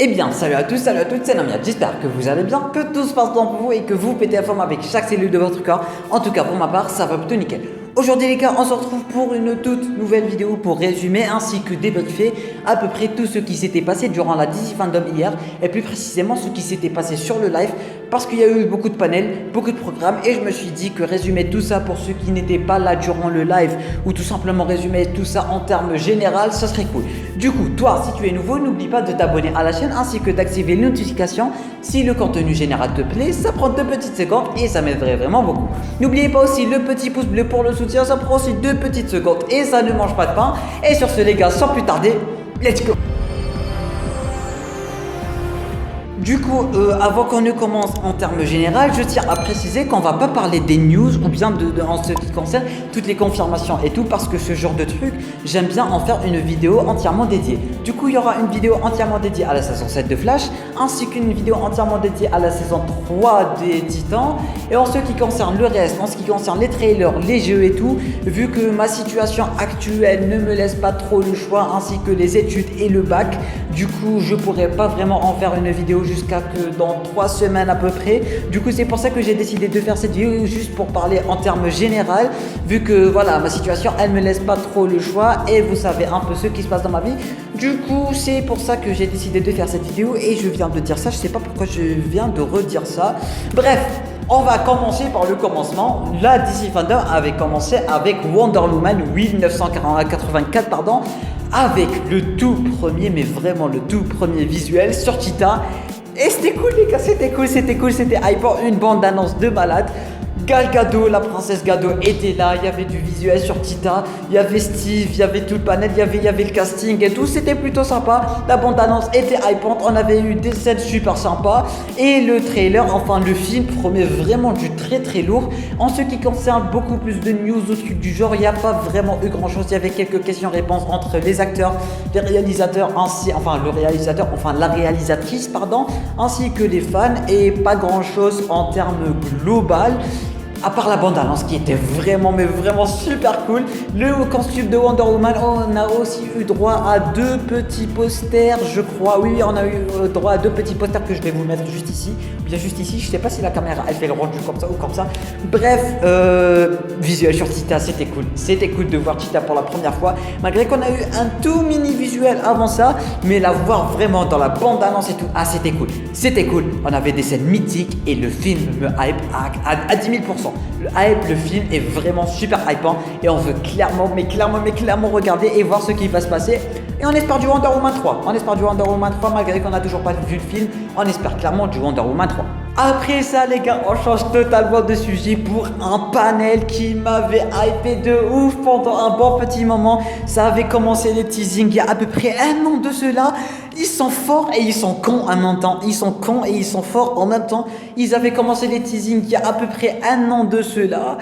Eh bien, salut à tous, salut à toutes, c'est Namia. J'espère que vous allez bien, que tout se passe bien pour vous et que vous pétez à forme avec chaque cellule de votre corps. En tout cas, pour ma part, ça va plutôt nickel. Aujourd'hui les gars, on se retrouve pour une toute nouvelle vidéo pour résumer ainsi que débriefer à peu près tout ce qui s'était passé durant la DC Fandom hier et plus précisément ce qui s'était passé sur le live parce qu'il y a eu beaucoup de panels, beaucoup de programmes et je me suis dit que résumer tout ça pour ceux qui n'étaient pas là durant le live ou tout simplement résumer tout ça en termes généraux, ça serait cool. Du coup, toi si tu es nouveau, n'oublie pas de t'abonner à la chaîne ainsi que d'activer les notifications. Si le contenu général te plaît, ça prend 2 petites secondes et ça m'aiderait vraiment beaucoup. N'oubliez pas aussi le petit pouce bleu pour le soutien, ça prend aussi 2 petites secondes et ça ne mange pas de pain. Et sur ce les gars, sans plus tarder, let's go. Du coup, avant qu'on ne commence en termes généraux, je tiens à préciser qu'on va pas parler des news ou bien en ce qui concerne toutes les confirmations et tout parce que ce genre de truc, j'aime bien en faire une vidéo entièrement dédiée. Du coup, il y aura une vidéo entièrement dédiée à la saison 7 de Flash ainsi qu'une vidéo entièrement dédiée à la saison 3 des Titans. Et en ce qui concerne le reste, en ce qui concerne les trailers, les jeux et tout, vu que ma situation actuelle ne me laisse pas trop le choix ainsi que les études et le bac, du coup, je pourrais pas vraiment en faire une vidéo jusqu'à que dans 3 semaines à peu près. Du coup, c'est pour ça que j'ai décidé de faire cette vidéo juste pour parler en termes généraux, vu que voilà, ma situation, elle me laisse pas trop le choix et vous savez un peu ce qui se passe dans ma vie. Du coup, c'est pour ça que j'ai décidé de faire cette vidéo et je viens de dire ça. Je sais pas pourquoi je viens de redire ça. Bref. On va commencer par le commencement. La DC Fandom avait commencé avec Wonder Woman 1984, pardon, avec le tout premier, mais vraiment le tout premier visuel sur Cheetah. Et c'était cool les gars, c'était cool, c'était hyper, une bande d'annonce de malade. Gal Gadot, la princesse Gadot était là, il y avait du visuel sur Cheetah, il y avait Steve, il y avait tout le panel, il y avait le casting et tout, c'était plutôt sympa. La bande-annonce était hypante, on avait eu des scènes super sympas et le trailer, enfin le film promet vraiment du très très lourd. En ce qui concerne beaucoup plus de news ou trucs du genre, il n'y a pas vraiment eu grand chose, il y avait quelques questions-réponses entre les acteurs, les réalisateurs, la réalisatrice pardon, ainsi que les fans et pas grand chose en termes global. À part la bande-annonce qui était vraiment, mais vraiment super cool. Le costume de Wonder Woman, on a aussi eu droit à 2 petits posters, je crois. Oui, on a eu droit à 2 petits posters que je vais vous mettre juste ici. Bien juste ici, je sais pas si la caméra elle fait le rendu comme ça ou comme ça. Bref, visuel sur Cheetah, c'était cool. C'était cool de voir Cheetah pour la première fois. Malgré qu'on a eu un tout mini visuel avant ça, mais la voir vraiment dans la bande-annonce et tout, ah c'était cool. C'était cool. On avait des scènes mythiques et le film me hype à 10 000%. Le hype, le film est vraiment super hypant et on veut clairement regarder et voir ce qui va se passer. Et on espère du Wonder Woman 3. Malgré qu'on n'a toujours pas vu le film, on espère clairement du Wonder Woman 3. Après ça les gars, on change totalement de sujet pour un panel qui m'avait hypé de ouf pendant un bon petit moment. Ça avait commencé les teasings il y a à peu près un an de cela. Ils sont forts et ils sont cons en même temps. Ils sont cons et ils sont forts en même temps. Ils avaient commencé les teasings il y a à peu près un an de cela.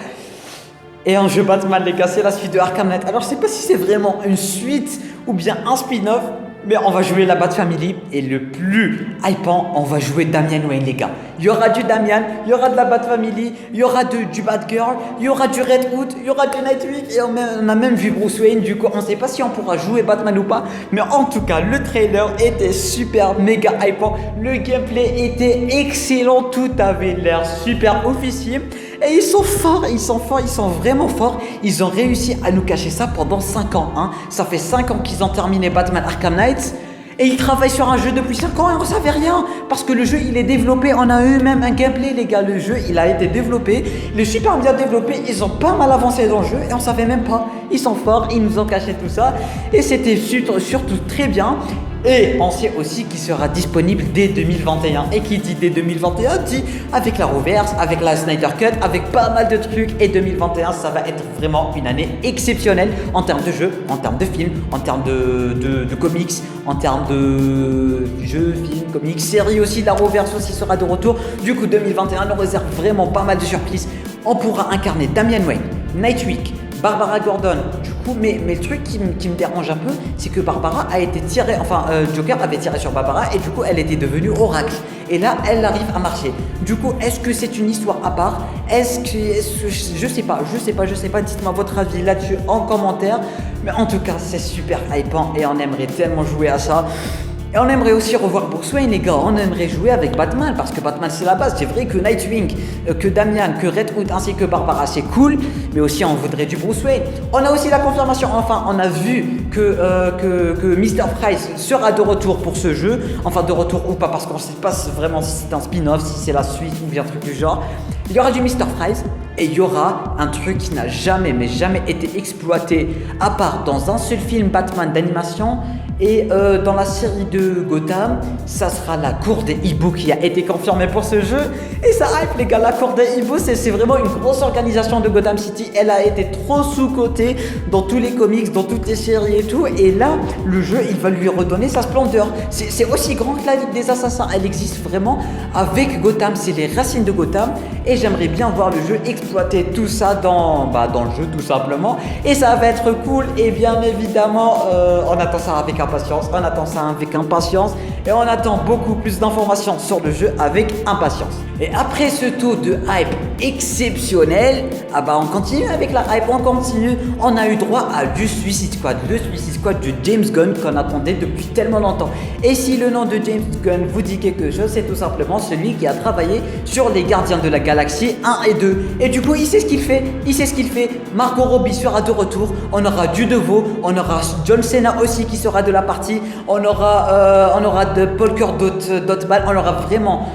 Et un jeu Batman les gars, c'est la suite de Arkham Knight. Alors je sais pas si c'est vraiment une suite ou bien un spin-off, mais on va jouer la Bat Family et le plus hypant, on va jouer Damian Wayne les gars. Il y aura du Damian, il y aura de la Bat Family, il y aura du Batgirl, il y aura du Red Hood, il y aura du Nightwing et on a même vu Bruce Wayne. Du coup on sait pas si on pourra jouer Batman ou pas, mais en tout cas le trailer était super méga hypant. Le gameplay était excellent, tout avait l'air super officiel. Et ils sont forts, ils sont vraiment forts. Ils ont réussi à nous cacher ça pendant 5 ans. Hein. Ça fait 5 ans qu'ils ont terminé Batman Arkham Knight. Et ils travaillent sur un jeu depuis 5 ans et on ne savait rien. Parce que le jeu, il est développé. On a eu même un gameplay, les gars. Le jeu, il a été développé. Il est super bien développé. Ils ont pas mal avancé dans le jeu et on ne savait même pas. Ils sont forts, ils nous ont caché tout ça. Et c'était surtout très bien. Et on sait aussi qu'il sera disponible dès 2021. Et qui dit dès 2021 dit avec la reverse, avec la Snyder Cut, avec pas mal de trucs. Et 2021, ça va être vraiment une année exceptionnelle en termes de jeux, en termes de films, en termes de comics, en termes de jeux, films, comics, séries aussi. La reverse aussi sera de retour. Du coup, 2021 nous réserve vraiment pas mal de surprises. On pourra incarner Damian Wayne, Nightwing, Barbara Gordon, du coup, mais le truc qui me dérange un peu, c'est que Barbara a été tirée, Joker avait tiré sur Barbara et du coup, elle était devenue Oracle. Et là, elle arrive à marcher. Du coup, est-ce que c'est une histoire à part? Je sais pas, dites-moi votre avis là-dessus en commentaire. Mais en tout cas, c'est super hypant et on aimerait tellement jouer à ça. Et on aimerait aussi revoir Bruce Wayne, les gars. On aimerait jouer avec Batman parce que Batman c'est la base. C'est vrai que Nightwing, que Damian, que Red Hood ainsi que Barbara c'est cool, mais aussi on voudrait du Bruce Wayne. On a aussi la confirmation, enfin on a vu que Mr. Price sera de retour pour ce jeu. Enfin de retour ou pas parce qu'on ne sait pas vraiment si c'est un spin-off, si c'est la suite ou bien un truc du genre. Il y aura du Mr. Price et il y aura un truc qui n'a jamais été exploité à part dans un seul film Batman d'animation. Et dans la série de Gotham, ça sera la cour des hiboux qui a été confirmée pour ce jeu. Et ça hype les gars, la cour des hiboux c'est vraiment une grosse organisation de Gotham City. Elle a été trop sous-cotée dans tous les comics, dans toutes les séries et tout. Et là, le jeu, il va lui redonner sa splendeur. C'est aussi grand que la Ligue des Assassins. Elle existe vraiment avec Gotham, c'est les racines de Gotham. Et j'aimerais bien voir le jeu exploiter tout ça dans le jeu tout simplement. Et ça va être cool. Et bien évidemment, on attend ça avec impatience, on attend ça avec impatience et on attend beaucoup plus d'informations sur le jeu avec impatience. Et après ce taux de hype exceptionnel, on continue avec la hype, on continue. On a eu droit à du Suicide Squad, le Suicide Squad de James Gunn qu'on attendait depuis tellement longtemps. Et si le nom de James Gunn vous dit quelque chose, c'est tout simplement celui qui a travaillé sur les Gardiens de la Galaxie 1 et 2. Et du coup, il sait ce qu'il fait, Margot Robbie sera de retour, on aura du Deveau, on aura John Cena aussi qui sera de la partie, on aura de Polker Dotball, on aura vraiment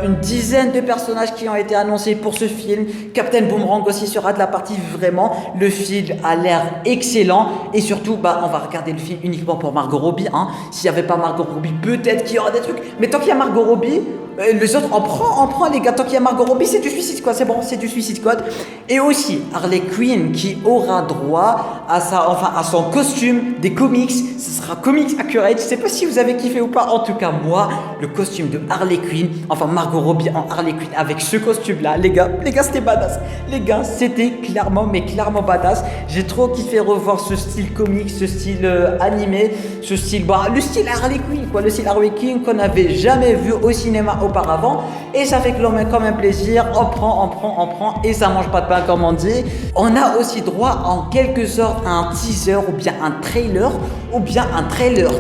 une dizaine de personnages qui ont été annoncés pour ce film. Captain Boomerang aussi sera de la partie. Vraiment, le film a l'air excellent et surtout, on va regarder le film uniquement pour Margot Robbie. S'il n'y avait pas Margot Robbie, peut-être qu'il y aura des trucs, mais tant qu'il y a Margot Robbie, les autres, on prend les gars, tant qu'il y a Margot Robbie, c'est du Suicide Squad, c'est bon, c'est du Suicide Squad. Et aussi Harley Quinn qui aura droit à son costume des comics, ce sera comics accurate. Je sais pas si vous avez kiffé ou pas, en tout cas moi, le costume de Harley Quinn, Margot Robbie en Harley Quinn avec ce costume là, les gars c'était badass. Les gars, c'était clairement badass. J'ai trop kiffé revoir ce style comics, ce style animé, ce style, le style Harley Quinn quoi, le style Harley Quinn qu'on n'avait jamais vu au cinéma auparavant, et ça fait quand même plaisir. On prend et ça mange pas de pain comme on dit. On a aussi droit en quelque sorte à un teaser ou bien un trailer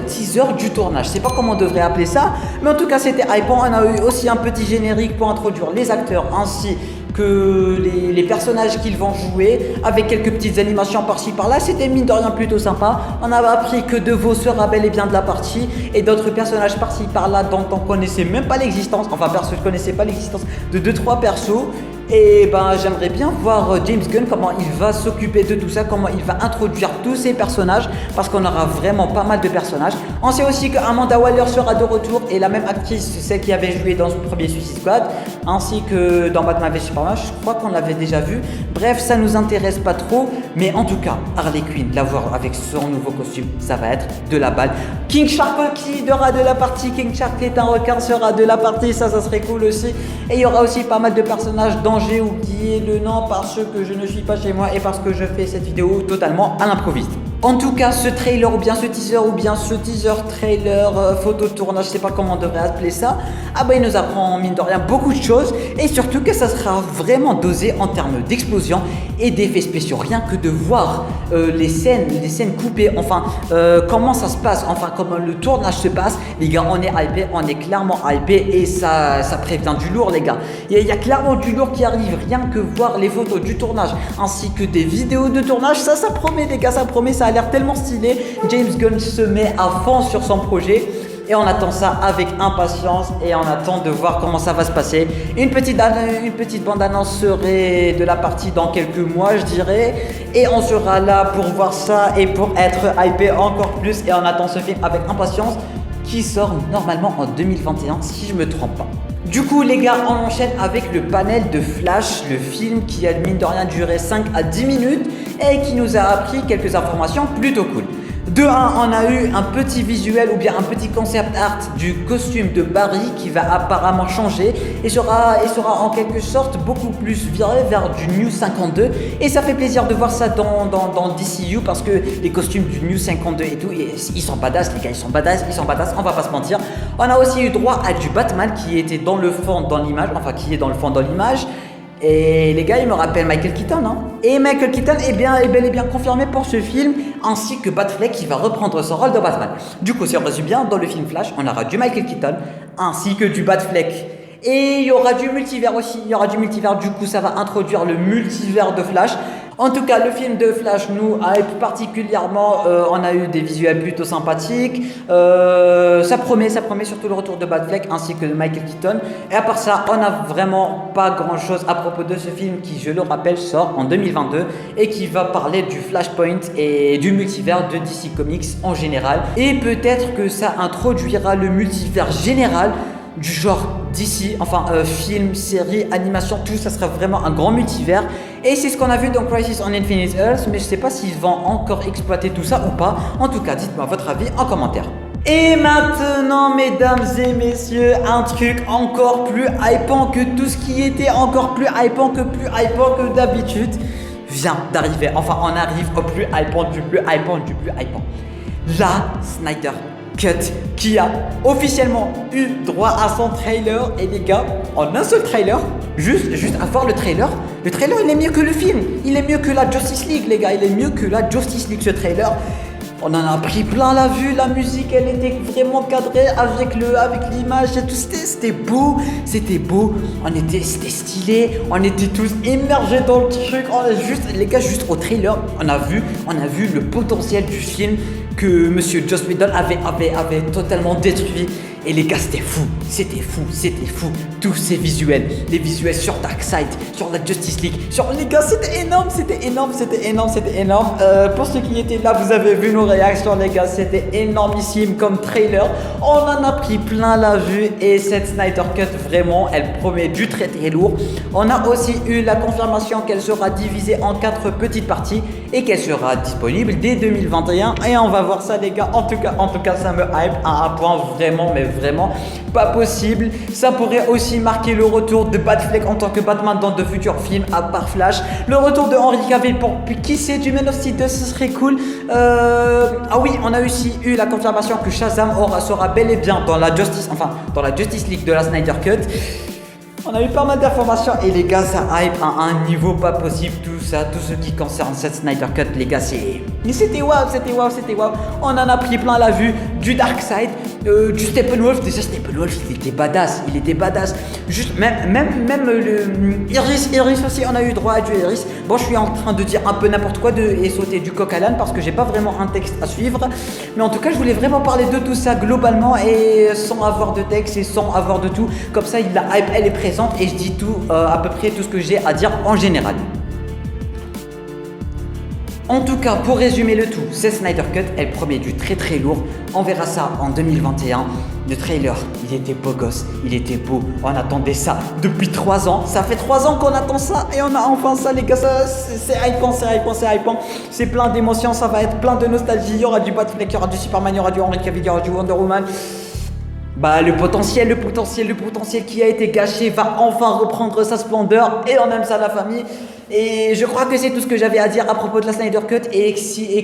teaser du tournage. Je sais pas comment on devrait appeler ça, mais en tout cas c'était hypant. On a eu aussi un petit générique pour introduire les acteurs ainsi que les personnages qu'ils vont jouer avec quelques petites animations par-ci par-là. C'était mine de rien plutôt sympa. On a appris que Deveau sera bel et bien de la partie et d'autres personnages par-ci par-là dont on connaissait même pas l'existence, perso je connaissais pas l'existence de 2-3 persos. Et j'aimerais bien voir James Gunn comment il va s'occuper de tout ça, comment il va introduire tous ces personnages, parce qu'on aura vraiment pas mal de personnages. On sait aussi que Amanda Waller sera de retour, et la même actrice, celle qui avait joué dans son premier Suicide Squad, ainsi que dans Batman v Superman, je crois qu'on l'avait déjà vu. Bref, ça nous intéresse pas trop, mais en tout cas, Harley Quinn, la voir avec son nouveau costume, ça va être de la balle. King Shark qui sera de la partie, King Shark qui est un requin sera de la partie, ça serait cool aussi. Et il y aura aussi pas mal de personnages dont j'ai oublié le nom parce que je ne suis pas chez moi et parce que je fais cette vidéo totalement à l'improviste. En tout cas, ce trailer ou bien ce teaser trailer, photo de tournage, je sais pas comment on devrait appeler ça, il nous apprend mine de rien beaucoup de choses, et surtout que ça sera vraiment dosé en termes d'explosion et d'effets spéciaux. Rien que de voir les scènes coupées, comment ça se passe, comment le tournage se passe, les gars, on est hypé, on est clairement hypé, et ça prévient du lourd les gars. Il y a clairement du lourd qui arrive, rien que voir les photos du tournage ainsi que des vidéos de tournage, ça promet les gars, ça promet, ça a l'air tellement stylé. James Gunn se met à fond sur son projet et on attend ça avec impatience et on attend de voir comment ça va se passer. Une petite bande-annonce serait de la partie dans quelques mois je dirais, et on sera là pour voir ça et pour être hypé encore plus, et on attend ce film avec impatience qui sort normalement en 2021 si je me trompe pas. Du coup les gars, on enchaîne avec le panel de Flash, le film qui a mine de rien duré 5 à 10 minutes et qui nous a appris quelques informations plutôt cool. De 1, on a eu un petit visuel ou bien un petit concept art du costume de Barry qui va apparemment changer et sera en quelque sorte beaucoup plus viré vers du New 52, et ça fait plaisir de voir ça dans DCU parce que les costumes du New 52 et tout, ils sont badass les gars, ils sont badass, on va pas se mentir. On a aussi eu droit à du Batman qui était dans le fond dans l'image, qui est dans le fond dans l'image. Et les gars, il me rappelle Michael Keaton, Et Michael Keaton est bel et bien confirmé pour ce film. ainsi que Batfleck qui va reprendre son rôle de Batman. Du coup, si on résume bien, dans le film Flash, on aura du Michael Keaton ainsi que du Batfleck. Et il y aura du multivers aussi, il y aura du multivers, du coup ça va introduire le multivers de Flash. En tout cas, le film de Flash nous hype particulièrement, on a eu des visuels plutôt sympathiques, ça promet surtout le retour de Batfleck ainsi que de Michael Keaton. Et à part ça, on n'a vraiment pas grand chose à propos de ce film qui, je le rappelle, sort en 2022 et qui va parler du Flashpoint et du multivers de DC Comics en général. Et peut-être que ça introduira le multivers général du genre DC, enfin film, série, animation, tout ça sera vraiment un grand multivers. Et c'est ce qu'on a vu dans Crisis on Infinite Earths, mais je sais pas s'ils vont encore exploiter tout ça ou pas. En tout cas, dites-moi votre avis en commentaire. Et maintenant, mesdames et messieurs, un truc encore plus hypant que tout ce qui était encore plus hypant que d'habitude vient d'arriver. Enfin, on arrive au plus hypant du plus hypant du plus hypant. La Snyder Cut qui a officiellement eu droit à son trailer. Et les gars, en un seul trailer, juste à voir le trailer il est mieux que le film, il est mieux que la Justice League les gars, il est mieux que la Justice League ce trailer. On en a pris plein la vue, la musique elle était vraiment cadrée avec l'image et tout, c'était beau, c'était stylé, on était tous immergés dans le truc. Les gars, juste au trailer, on a vu le potentiel du film que Monsieur Joss Whedon avait totalement détruit. Et les gars, c'était fou, tous ces visuels, les visuels sur Darkseid, sur la Justice League, les gars, c'était énorme. Pour ceux qui étaient là, vous avez vu nos réactions, les gars, c'était énormissime comme trailer. On en a pris plein la vue et cette Snyder Cut, vraiment, elle promet du très très lourd. On a aussi eu la confirmation qu'elle sera divisée en 4 petites parties et qu'elle sera disponible dès 2021. Et on va voir ça, les gars. En tout cas, ça me hype à un point vraiment pas possible. Ça pourrait aussi marquer le retour de Batfleck en tant que Batman dans de futurs films à part Flash. Le retour de Henry Cavill pour qui sait du Man of Steel 2, ce serait cool. Ah oui, on a aussi eu la confirmation que Shazam sera bel et bien dans la Justice League de la Snyder Cut. On a eu pas mal d'informations et les gars, ça hype à un niveau pas possible. Tout ce qui concerne cette Snyder Cut, les gars, c'était waouh. On en a pris plein la vue du Darkseid, du Steppenwolf. Déjà, Steppenwolf, il était badass. Juste, même le Iris aussi, on a eu droit à du Iris. Bon, je suis en train de dire un peu n'importe quoi et sauter du coq à l'âne parce que j'ai pas vraiment un texte à suivre. Mais en tout cas, je voulais vraiment parler de tout ça globalement et sans avoir de texte et sans avoir de tout. Comme ça, la hype, elle est présente. Et je dis à peu près tout ce que j'ai à dire en général. En tout cas, pour résumer le tout, cette Snyder Cut, elle promet du très très lourd. On verra ça en 2021. Le trailer, il était beau gosse, il était beau. On attendait ça depuis 3 ans. Ça fait 3 ans qu'on attend ça et on a enfin ça, les gars. C'est hypant. C'est plein d'émotions, ça va être plein de nostalgie. Il y aura du Batfleck, il y aura du Superman, il y aura du Henry Cavill, il y aura du Wonder Woman. Le potentiel qui a été gâché va enfin reprendre sa splendeur et on aime ça la famille. Et je crois que c'est tout ce que j'avais à dire à propos de la Snyder Cut et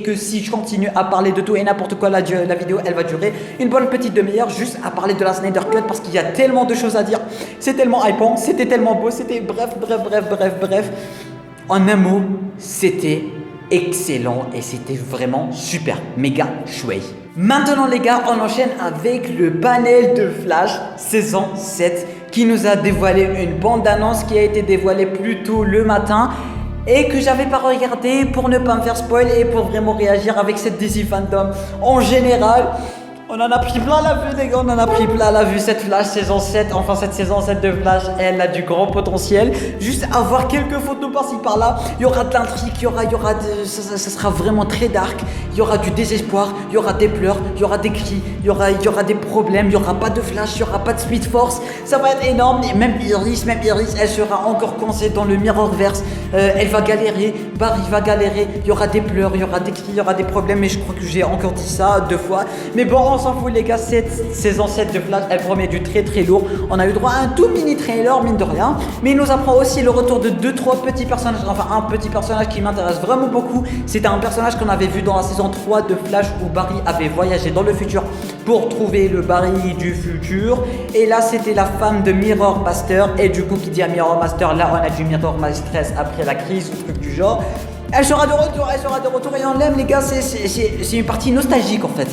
que si je continue à parler de tout et n'importe quoi, la vidéo elle va durer une bonne petite demi-heure juste à parler de la Snyder Cut parce qu'il y a tellement de choses à dire. C'est tellement hypant, c'était tellement beau, c'était bref. En un mot, c'était excellent et c'était vraiment super, méga chouette. Maintenant les gars, on enchaîne avec le panel de Flash saison 7 qui nous a dévoilé une bande-annonce qui a été dévoilée plus tôt le matin et que j'avais pas regardé pour ne pas me faire spoil et pour vraiment réagir avec cette DC Fandom en général. On en a pris plein la vue les gars, cette Flash saison 7, enfin cette saison 7 de Flash, elle a du grand potentiel. Juste avoir quelques photos par-ci par-là, il y aura de l'intrigue, ça sera vraiment très dark, il y aura du désespoir, il y aura des pleurs, il y aura des cris, il y aura des problèmes, il n'y aura pas de Flash, il n'y aura pas de Speed Force, ça va être énorme. Et même Iris, elle sera encore coincée dans le Mirrorverse, elle va galérer, Barry va galérer, il y aura des pleurs, il y aura des cris, il y aura des problèmes, mais je crois que j'ai encore dit ça 2 fois. Mais bon, on s'en fout les gars, cette saison 7 de Flash, elle promet du très très lourd. On a eu droit à un tout mini trailer, mine de rien, mais il nous apprend aussi le retour de 2-3 petits personnages, enfin un petit personnage qui m'intéresse vraiment beaucoup. C'était un personnage qu'on avait vu dans la saison 3 de Flash où Barry avait voyagé dans le futur pour trouver le Barry du futur. Et là c'était la femme de Mirror Master, et du coup qui dit à Mirror Master, là on a du Mirror Mistress après la crise ou truc du genre. Elle sera de retour, et on l'aime les gars, c'est une partie nostalgique en fait.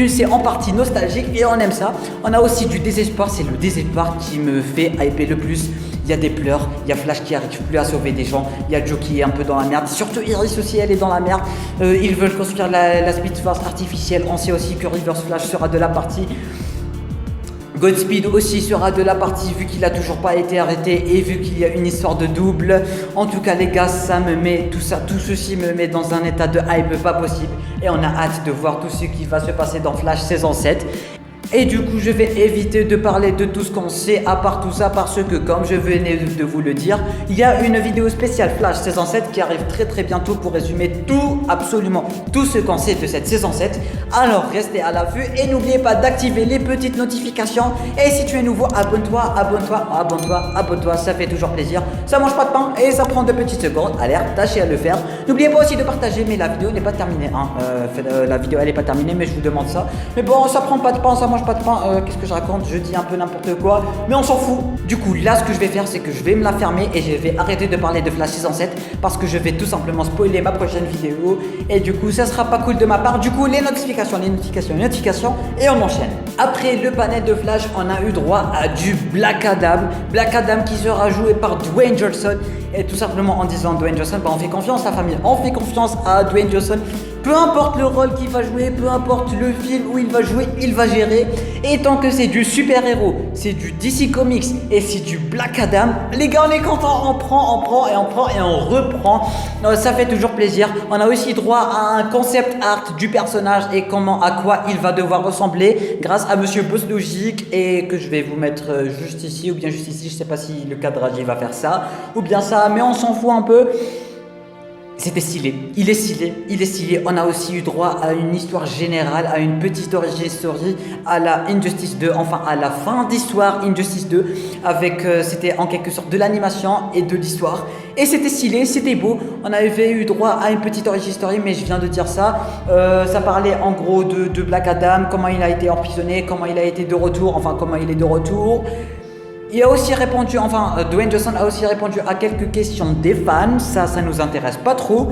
C'est en partie nostalgique et on aime ça. On a aussi du désespoir, c'est le désespoir qui me fait hyper le plus. Il y a des pleurs, il y a Flash qui arrive plus à sauver des gens, il y a Joe qui est un peu dans la merde, surtout Iris aussi elle est dans la merde. Ils veulent construire la Speed Force artificielle, on sait aussi que Reverse Flash sera de la partie. Godspeed aussi sera de la partie vu qu'il a toujours pas été arrêté et vu qu'il y a une histoire de double. En tout cas les gars, ça me met tout ceci me met dans un état de hype pas possible et on a hâte de voir tout ce qui va se passer dans Flash saison 7. Et du coup, je vais éviter de parler de tout ce qu'on sait à part tout ça parce que, comme je venais de vous le dire, il y a une vidéo spéciale Flash saison 7 qui arrive très bientôt pour résumer tout, absolument tout ce qu'on sait de cette saison 7. Alors, restez à l'affût et n'oubliez pas d'activer les petites notifications. Et si tu es nouveau, abonne-toi, ça fait toujours plaisir. Ça mange pas de pain et ça prend 2 petites secondes. Alerte, tâchez à le faire. N'oubliez pas aussi de partager, mais la vidéo n'est pas terminée. La vidéo elle n'est pas terminée, mais je vous demande ça. Mais bon, ça prend pas de pain, ça mange pas de pain, qu'est-ce que je raconte, je dis un peu n'importe quoi, mais on s'en fout. Du coup, là, ce que je vais faire, c'est que je vais me la fermer et je vais arrêter de parler de Flash saison 7 parce que je vais tout simplement spoiler ma prochaine vidéo et du coup, ça sera pas cool de ma part. Du coup, les notifications et on enchaîne. Après le panel de Flash, on a eu droit à du Black Adam qui sera joué par Dwayne Johnson. Et tout simplement en disant Dwayne Johnson, on fait confiance à la famille, on fait confiance à Dwayne Johnson. Peu importe le rôle qu'il va jouer, peu importe le film où il va jouer, il va gérer. Et tant que c'est du super-héros, c'est du DC Comics et c'est du Black Adam, les gars on est contents, on prend et on reprend. Ça fait toujours plaisir. On a aussi droit à un concept art du personnage et à quoi il va devoir ressembler grâce à Monsieur Boss Logic et que je vais vous mettre juste ici ou bien juste ici. Je sais pas si le cadrage il va faire ça ou bien ça, mais on s'en fout un peu. C'était stylé, il est stylé. On a aussi eu droit à une histoire générale, à une petite origin story, à la Injustice 2, enfin à la fin d'histoire Injustice 2, avec c'était en quelque sorte de l'animation et de l'histoire. Et c'était stylé, c'était beau. On avait eu droit à une petite origin story, mais je viens de dire ça. Ça parlait en gros de Black Adam, comment il a été emprisonné, comment il a été de retour, enfin comment il est de retour. Il a aussi répondu, Dwayne Johnson a aussi répondu à quelques questions des fans, ça nous intéresse pas trop,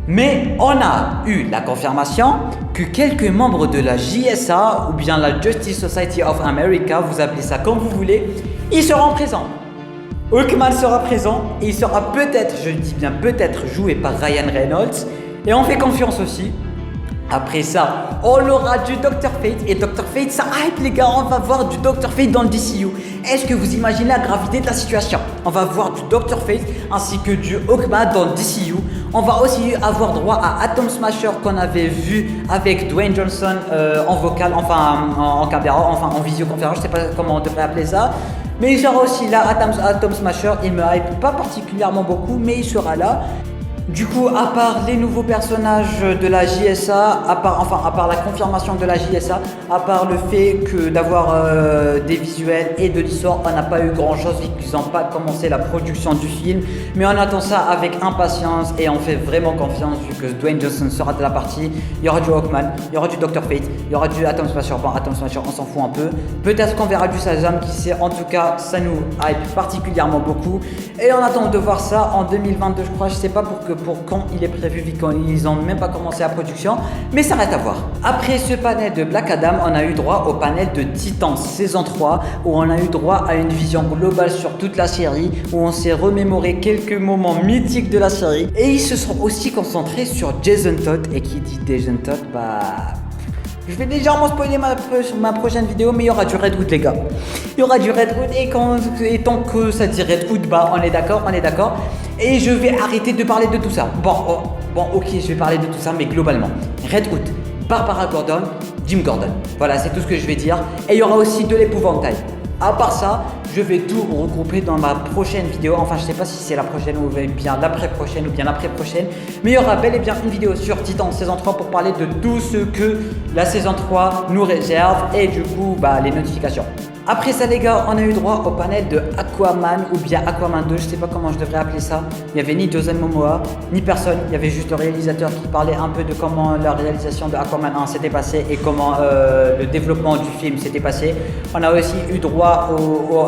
mais on a eu la confirmation que quelques membres de la JSA ou bien la Justice Society of America, vous appelez ça comme vous voulez, ils seront présents. Hawkman sera présent et il sera peut-être, je dis bien peut-être, joué par Ryan Reynolds et on fait confiance aussi. Après ça, on aura du Dr. Fate et Dr. Fate, ça hype les gars, on va voir du Dr. Fate dans le DCU. Est-ce que vous imaginez la gravité de la situation? On va voir du Dr. Fate ainsi que du Hawkman dans le DCU. On va aussi avoir droit à Atom Smasher qu'on avait vu avec Dwayne Johnson en vocal, en caméra, en visioconférence, je sais pas comment on devrait appeler ça. Mais il sera aussi là, Atom Smasher, il me hype pas particulièrement beaucoup, mais il sera là. Du coup, à part les nouveaux personnages de la JSA, à part la confirmation de la JSA, à part le fait que d'avoir des visuels et de l'histoire, on n'a pas eu grand chose vu qu'ils n'ont pas commencé la production du film. Mais on attend ça avec impatience et on fait vraiment confiance vu que Dwayne Johnson sera de la partie. Il y aura du Hawkman, il y aura du Dr. Fate, il y aura du Atom Smasher. Bon, Atom Smasher, on s'en fout un peu. Peut-être qu'on verra du Shazam, qui sait. En tout cas, ça nous hype particulièrement beaucoup. Et on attend de voir ça en 2022, je crois. Je sais pas pour quand il est prévu vu qu'ils n'ont même pas commencé la production, mais ça reste à voir. Après ce panel de Black Adam, on a eu droit au panel de Titans saison 3 où on a eu droit à une vision globale sur toute la série, où on s'est remémoré quelques moments mythiques de la série et ils se sont aussi concentrés sur Jason Todd. Et qui dit Jason Todd, je vais légèrement spoiler ma prochaine vidéo, mais il y aura du Redwood les gars. Il y aura du Redwood et tant que ça dit Redwood, on est d'accord. Et je vais arrêter de parler de tout ça. Ok, je vais parler de tout ça, mais globalement. Redwood, Barbara Gordon, Jim Gordon. Voilà, c'est tout ce que je vais dire. Et il y aura aussi de l'épouvantail. À part ça, je vais tout regrouper dans ma prochaine vidéo. Enfin, je sais pas si c'est la prochaine ou bien l'après-prochaine ou bien l'après-prochaine. Mais il y aura bel et bien une vidéo sur Titan saison 3 pour parler de tout ce que la saison 3 nous réserve. Et du coup, les notifications. Après ça les gars, on a eu droit au panel de Aquaman ou bien Aquaman 2, je sais pas comment je devrais appeler ça. Il y avait ni Jason Momoa, ni personne, il y avait juste le réalisateur qui parlait un peu de comment la réalisation de Aquaman 1 s'était passée et comment le développement du film s'était passé. On a aussi eu droit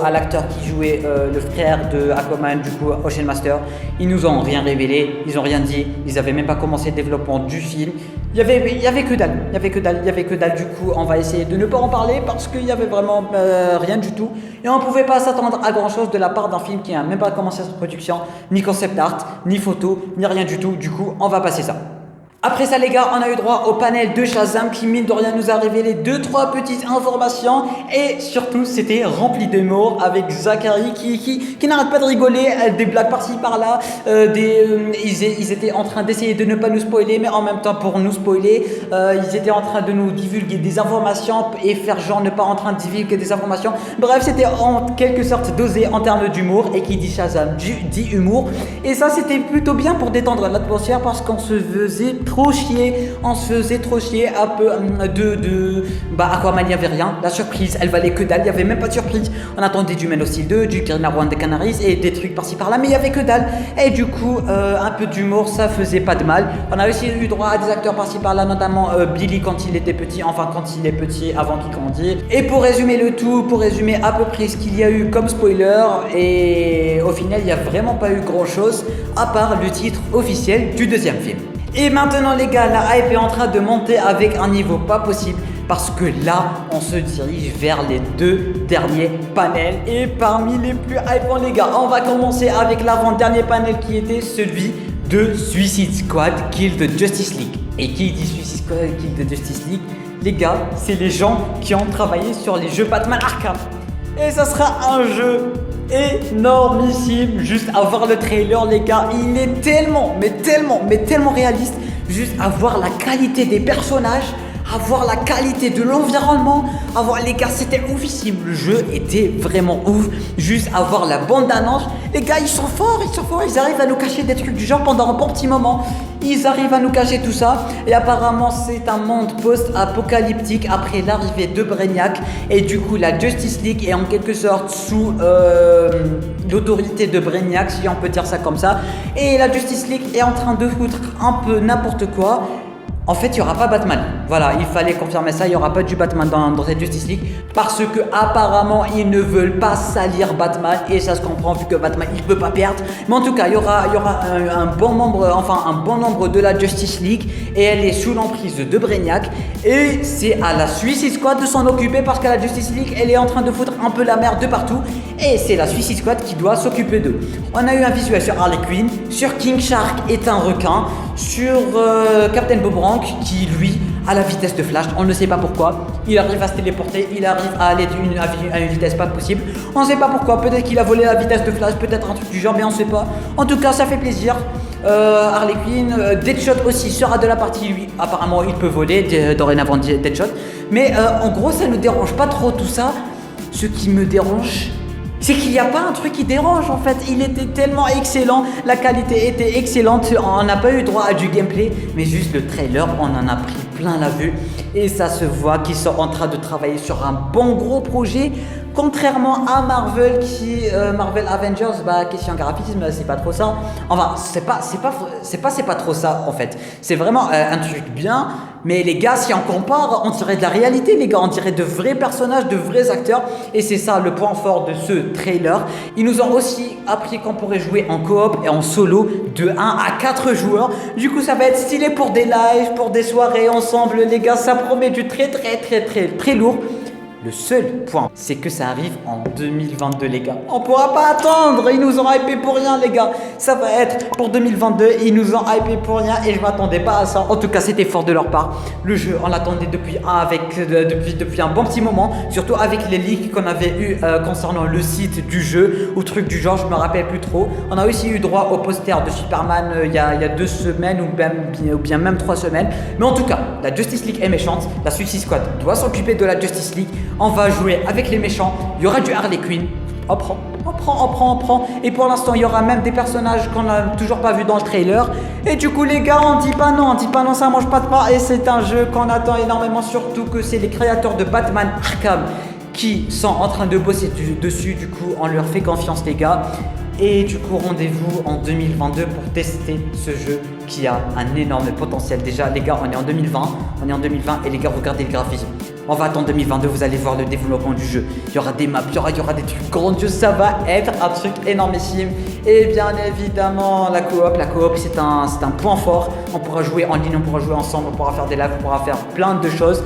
à l'acteur qui jouait le frère de Aquaman, du coup Ocean Master. Ils nous ont rien révélé, ils ont rien dit, ils avaient même pas commencé le développement du film. Il y avait que dalle, du coup on va essayer de ne pas en parler parce qu'il y avait vraiment rien du tout et on pouvait pas s'attendre à grand chose de la part d'un film qui n'a même pas commencé sa production, ni concept art, ni photo, ni rien du tout, du coup on va passer ça. Après ça les gars, on a eu droit au panel de Shazam qui mine de rien nous a révélé 2-3 petites informations et surtout c'était rempli d'humour avec Zachary qui n'arrête pas de rigoler, des blagues par-ci par-là, ils étaient en train d'essayer de ne pas nous spoiler mais en même temps pour nous spoiler, ils étaient en train de nous divulguer des informations et faire genre ne pas en train de divulguer des informations. Bref, c'était en quelque sorte dosé en termes d'humour et qui dit Shazam dit humour et ça c'était plutôt bien pour détendre l'atmosphère parce qu'on se faisait trop chier un peu Aquaman il y avait rien, la surprise elle valait que dalle, il y avait même pas de surprise, on attendait du Man of Steel 2, du Green Arrow and the Canaries et des trucs par-ci par-là mais il y avait que dalle et du coup un peu d'humour ça faisait pas de mal. On a aussi eu droit à des acteurs par-ci par-là, notamment Billy quand il était petit, enfin quand il est petit avant qu'il grandisse. Et pour résumer le tout, pour résumer à peu près ce qu'il y a eu comme spoiler, et au final il n'y a vraiment pas eu grand chose à part le titre officiel du deuxième film. Et maintenant les gars, la hype est en train de monter avec un niveau pas possible parce que là, on se dirige vers les 2 derniers panels et parmi les plus hypants les gars, on va commencer avec l'avant-dernier panel qui était celui de Suicide Squad Kill the Justice League. Et qui dit Suicide Squad Kill the Justice League, les gars, c'est les gens qui ont travaillé sur les jeux Batman Arkham. Et ça sera un jeu énormissime. Juste à voir le trailer les gars, il est tellement réaliste. Juste à voir la qualité des personnages, à voir la qualité de l'environnement, à voir les gars, c'était oufissime. Le jeu était vraiment ouf. Juste à voir la bande d'annonce, les gars ils sont forts, ils arrivent à nous cacher des trucs du genre pendant un bon petit moment. Ils arrivent à nous cacher tout ça et apparemment c'est un monde post-apocalyptique après l'arrivée de Brainiac et du coup la Justice League est en quelque sorte sous l'autorité de Brainiac si on peut dire ça comme ça et la Justice League est en train de foutre un peu n'importe quoi. En fait, il n'y aura pas Batman. Voilà, il fallait confirmer ça. Il n'y aura pas du Batman dans cette Justice League parce que apparemment ils ne veulent pas salir Batman et ça se comprend vu que Batman il peut pas perdre. Mais en tout cas, il y aura un bon nombre de la Justice League et elle est sous l'emprise de Brainiac et c'est à la Suicide Squad de s'en occuper parce qu'à la Justice League elle est en train de foutre un peu la merde de partout et c'est la Suicide Squad qui doit s'occuper d'eux. On a eu un visuel sur Harley Quinn, sur King Shark est un requin, sur Captain Boomerang qui lui a la vitesse de Flash, on ne sait pas pourquoi, il arrive à se téléporter, il arrive à aller à une vitesse pas possible, on ne sait pas pourquoi, peut-être qu'il a volé la vitesse de Flash, peut-être un truc du genre, mais on ne sait pas. En tout cas ça fait plaisir. Harley Quinn, Deadshot aussi sera de la partie, lui apparemment il peut voler dorénavant Deadshot, mais en gros ça ne dérange pas trop tout ça. Ce qui me dérange, c'est qu'il n'y a pas un truc qui dérange en fait, il était tellement excellent, la qualité était excellente, on n'a pas eu droit à du gameplay, mais juste le trailer, on en a pris plein la vue et ça se voit qu'ils sont en train de travailler sur un bon gros projet, contrairement à Marvel Marvel Avengers, question graphisme, c'est pas trop ça, enfin c'est pas trop ça en fait, c'est vraiment un truc bien, mais les gars si on compare, on dirait de la réalité les gars, on dirait de vrais personnages, de vrais acteurs et c'est ça le point fort de ce trailer. Ils nous ont aussi appris qu'on pourrait jouer en coop et en solo de 1 à 4 joueurs, du coup ça va être stylé pour des lives, pour des soirées ensemble les gars, ça promet du très lourd. Le seul point, c'est que ça arrive en 2022 les gars. On pourra pas attendre, ils nous ont hypé pour rien les gars. Ça va être pour 2022, ils nous ont hypé pour rien et je m'attendais pas à ça. En tout cas, c'était fort de leur part. Le jeu, on l'attendait depuis un bon petit moment, surtout avec les leaks qu'on avait eu concernant le site du jeu ou truc du genre, je me rappelle plus trop. On a aussi eu droit au poster de Superman il y a 2 semaines ou bien même 3 semaines. Mais en tout cas, la Justice League est méchante, la Suicide Squad doit s'occuper de la Justice League. On va jouer avec les méchants, il y aura du Harley Quinn, on prend. Et pour l'instant, il y aura même des personnages qu'on n'a toujours pas vu dans le trailer. Et du coup, les gars, on dit pas non, ça mange pas de pain. Et c'est un jeu qu'on attend énormément, surtout que c'est les créateurs de Batman Arkham qui sont en train de bosser dessus. Du coup, on leur fait confiance, les gars. Et du coup, rendez-vous en 2022 pour tester ce jeu qui a un énorme potentiel. Déjà, les gars, on est en 2020. Et les gars, regardez le graphisme. On va attendre 2022, vous allez voir le développement du jeu. Il y aura des maps, il y aura des trucs grandioses. Ça va être un truc énormissime. Et bien évidemment, la coop, c'est un point fort. On pourra jouer en ligne, on pourra jouer ensemble, on pourra faire des lives, on pourra faire plein de choses.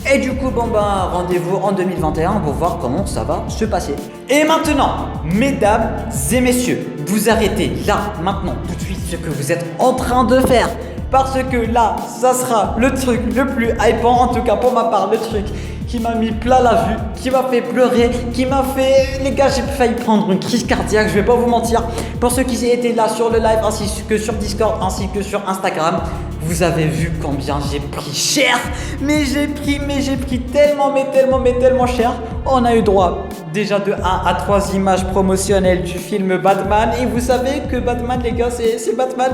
Et du coup, rendez-vous en 2021 pour voir comment ça va se passer. Et maintenant, mesdames et messieurs, vous arrêtez là, maintenant, tout de suite, ce que vous êtes en train de faire. Parce que là, ça sera le truc le plus hypant, en tout cas pour ma part, le truc qui m'a mis plein la vue, qui m'a fait pleurer, qui m'a fait... Les gars, j'ai failli prendre une crise cardiaque, je vais pas vous mentir. Pour ceux qui étaient là sur le live, ainsi que sur Discord, ainsi que sur Instagram, vous avez vu combien j'ai pris cher. Mais j'ai pris tellement cher. On a eu droit déjà de 1 à 3 images promotionnelles du film Batman. Et vous savez que Batman, les gars, c'est Batman.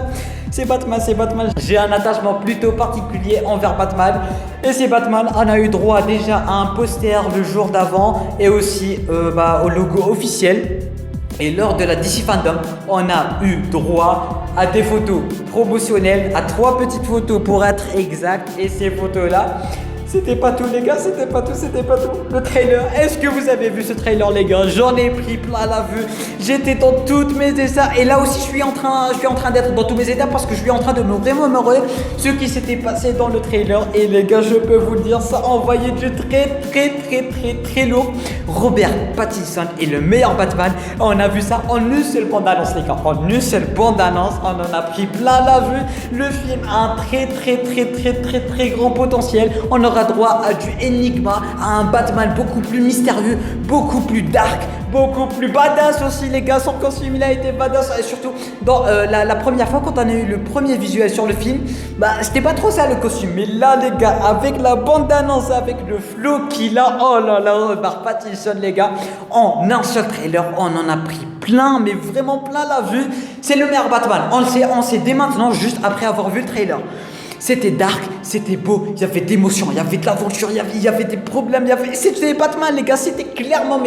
C'est Batman. J'ai un attachement plutôt particulier envers Batman. Et c'est Batman. On a eu droit déjà à un poster le jour d'avant et aussi au logo officiel. Et lors de la DC Fandom, on a eu droit à des photos promotionnelles, à 3 petites photos pour être exact. Et ces photos-là, c'était pas tout, les gars, c'était pas tout. Le trailer, est-ce que vous avez vu ce trailer, les gars? J'en ai pris plein la vue. J'étais dans toutes mes états. Et là aussi, je suis en train d'être dans tous mes états parce que je suis en train de me remémorer ce qui s'était passé dans le trailer. Et les gars, je peux vous le dire, ça envoyait du très lourd. Robert Pattinson est le meilleur Batman. On a vu ça en une seule bande-annonce, les gars. En une seule bande-annonce, on en a pris plein la vue. Le film a un très grand potentiel. On aura droit à du Enigma, à un Batman beaucoup plus mystérieux, beaucoup plus dark, beaucoup plus badass aussi, les gars. Son costume, il a été badass. Et surtout, dans la première fois, quand on a eu le premier visuel sur le film, c'était pas trop ça le costume. Mais là, les gars, avec la bande-annonce, avec le flow qu'il a, oh là là, Robert Pattinson, les gars, en un seul trailer, on en a pris plein, mais vraiment plein la vue. C'est le meilleur Batman. On sait dès maintenant, juste après avoir vu le trailer. C'était dark, c'était beau, il y avait d'émotions, il y avait de l'aventure, il y avait des problèmes, c'était Batman, les gars, c'était clairement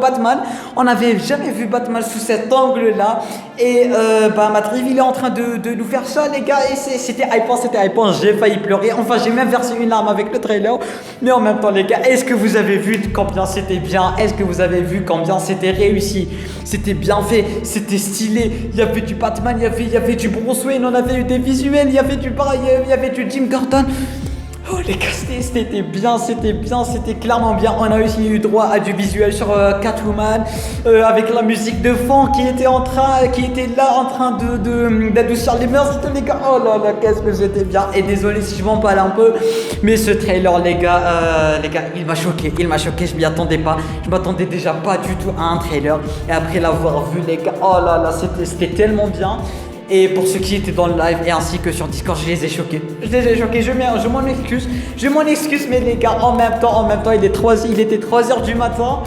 Batman. On n'avait jamais vu Batman sous cet angle-là. Et Matt Reeves, il est en train de nous faire ça, les gars. Et c'était hypant, j'ai failli pleurer. Enfin, j'ai même versé une larme avec le trailer. Mais en même temps, les gars, est-ce que vous avez vu combien c'était bien? Est-ce que vous avez vu combien c'était réussi? C'était bien fait, c'était stylé. Il y avait du Batman, il y avait du Bruce Wayne, on avait eu des visuels, il y avait du Jim Gordon. Oh les gars, c'était bien, c'était clairement bien. On a aussi eu droit à du visuel sur Catwoman avec la musique de fond qui était là en train d'adoucir les mœurs, les gars. Oh là là, qu'est-ce que c'était bien. Et désolé si je m'en parle un peu, mais ce trailer, les gars, il m'a choqué, je m'y attendais pas. Je m'attendais déjà pas du tout à un trailer. Et après l'avoir vu, les gars, oh là là, c'était tellement bien. Et pour ceux qui étaient dans le live et ainsi que sur Discord, je les ai choqués. Je m'en excuse, mais les gars, en même temps, il était 3h du matin.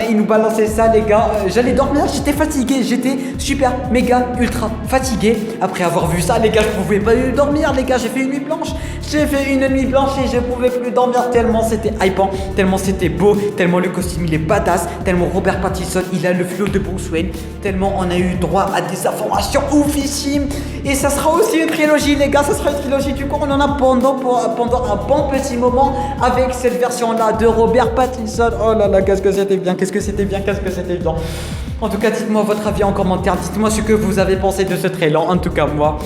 Il nous balançait ça, les gars. J'allais dormir, j'étais fatigué, j'étais super, méga, ultra fatigué. Après avoir vu ça, les gars, je pouvais pas dormir, les gars. J'ai fait une nuit blanche et je pouvais plus dormir tellement c'était hypant, tellement c'était beau, tellement le costume il est badass, tellement Robert Pattinson il a le flow de Bruce Wayne, tellement on a eu droit à des informations oufissime. Et ça sera aussi une trilogie, les gars, du coup on en a pendant un bon petit moment avec cette version là de Robert Pattinson. Oh là là, qu'est-ce que c'était bien. En tout cas, dites-moi votre avis en commentaire, dites-moi ce que vous avez pensé de ce trailer. En tout cas, moi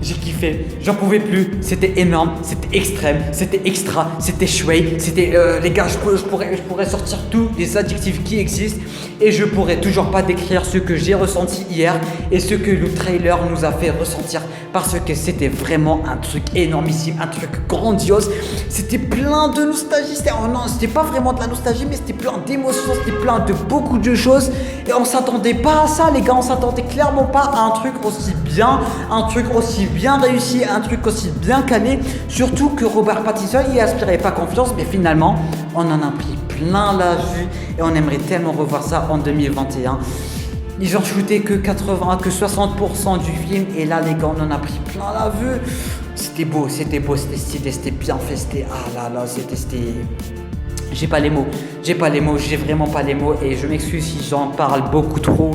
j'ai kiffé, j'en pouvais plus, c'était énorme, c'était extrême, c'était extra, c'était chouette, c'était les gars, je pourrais sortir tous les adjectifs qui existent et je pourrais toujours pas décrire ce que j'ai ressenti hier et ce que le trailer nous a fait ressentir, parce que c'était vraiment un truc énormissime, un truc grandiose. C'était plein de nostalgie, c'était pas vraiment de la nostalgie, mais c'était plein d'émotions, c'était plein de beaucoup de choses et on s'attendait pas à ça, les gars, on s'attendait clairement pas à un truc aussi bien, un truc aussi bien réussi, un truc aussi bien calé, surtout que Robert Pattinson il aspirait pas confiance, mais finalement on en a pris plein la vue et on aimerait tellement revoir ça en 2021. Ils ont shooté que 60% du film et là les gars on en a pris plein la vue. C'était beau, c'était stylé, c'était bien fait, c'était J'ai pas les mots, j'ai vraiment pas les mots et je m'excuse si j'en parle beaucoup trop.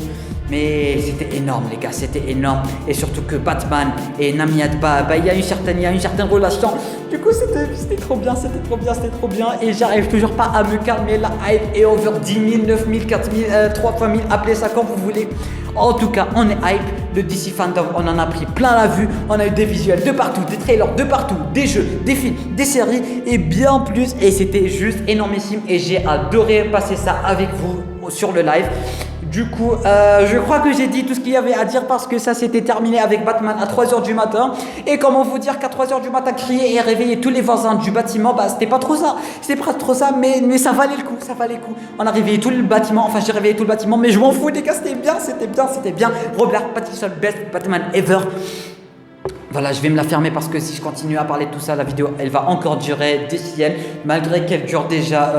Mais c'était énorme les gars, c'était énorme. Et surtout que Batman et Namiat, il y a une certaine relation. Du coup c'était trop bien. Et j'arrive toujours pas à me calmer, la hype est over 10 000, 9 000, 4 000, 3 000, appelez ça comme vous voulez. En tout cas, on est hype, le DC Fandom, on en a pris plein la vue, on a eu des visuels de partout, des trailers de partout, des jeux, des films, des séries et bien plus. Et c'était juste énormissime et j'ai adoré passer ça avec vous sur le live. Du coup, je crois que j'ai dit tout ce qu'il y avait à dire parce que ça s'était terminé avec Batman à 3h du matin. Et comment vous dire qu'à 3h du matin, crier et réveiller tous les voisins du bâtiment, c'était pas trop ça. C'était pas trop ça, mais ça valait le coup, On a réveillé tout le bâtiment, enfin j'ai réveillé tout le bâtiment, mais je m'en fous les gars, c'était bien. Robert Pattinson, best Batman ever. Voilà, je vais me la fermer parce que si je continue à parler de tout ça, la vidéo, elle va encore durer des siennes, malgré qu'elle dure déjà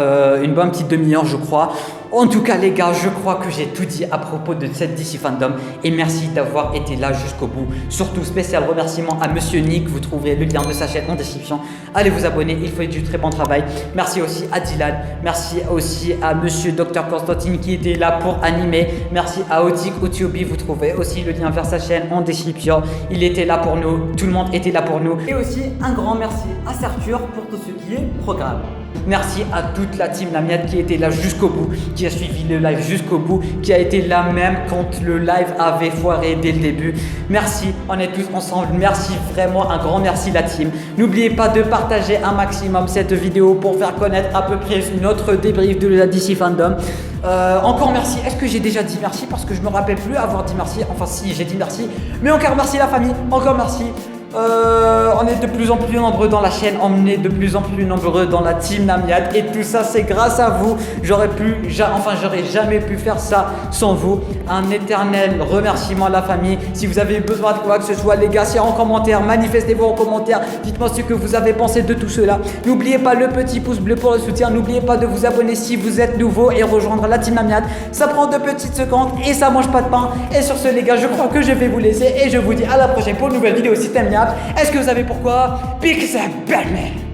une bonne petite demi-heure, je crois. En tout cas, les gars, je crois que j'ai tout dit à propos de cette DC Fandom et merci d'avoir été là jusqu'au bout. Surtout, spécial remerciement à Monsieur Nick, vous trouverez le lien de sa chaîne en description. Allez vous abonner, il fait du très bon travail. Merci aussi à Dylan, merci aussi à Monsieur Dr Constantine qui était là pour animer. Merci à Otik Otiobi, vous trouverez aussi le lien vers sa chaîne en description. Il était là pour nous, tout le monde était là pour nous. Et aussi, un grand merci à Serture pour tout ce qui est programme. Merci à toute la team Namiat qui était là jusqu'au bout, qui a suivi le live jusqu'au bout, qui a été là même quand le live avait foiré dès le début. Merci, on est tous ensemble. Merci vraiment, un grand merci la team. N'oubliez pas de partager un maximum cette vidéo pour faire connaître à peu près notre débrief de la DC Fandom. Encore merci. Est-ce que j'ai déjà dit merci? Parce que je me rappelle plus avoir dit merci. Enfin si, j'ai dit merci. Mais encore merci la famille, encore merci. On est de plus en plus nombreux dans la chaîne, on est de plus en plus nombreux dans la team Namiat et tout ça c'est grâce à vous. J'aurais jamais pu faire ça sans vous. Un éternel remerciement à la famille. Si vous avez besoin de quoi que ce soit, les gars, c'est en commentaire, manifestez-vous en commentaire. Dites-moi ce que vous avez pensé de tout cela. N'oubliez pas le petit pouce bleu pour le soutien. N'oubliez pas de vous abonner si vous êtes nouveau et rejoindre la team Namiat. Ça prend 2 petites secondes et ça mange pas de pain. Et sur ce les gars, je crois que je vais vous laisser et je vous dis à la prochaine pour une nouvelle vidéo si t'aimes bien. Est-ce que vous savez pourquoi? Because I'm Batman.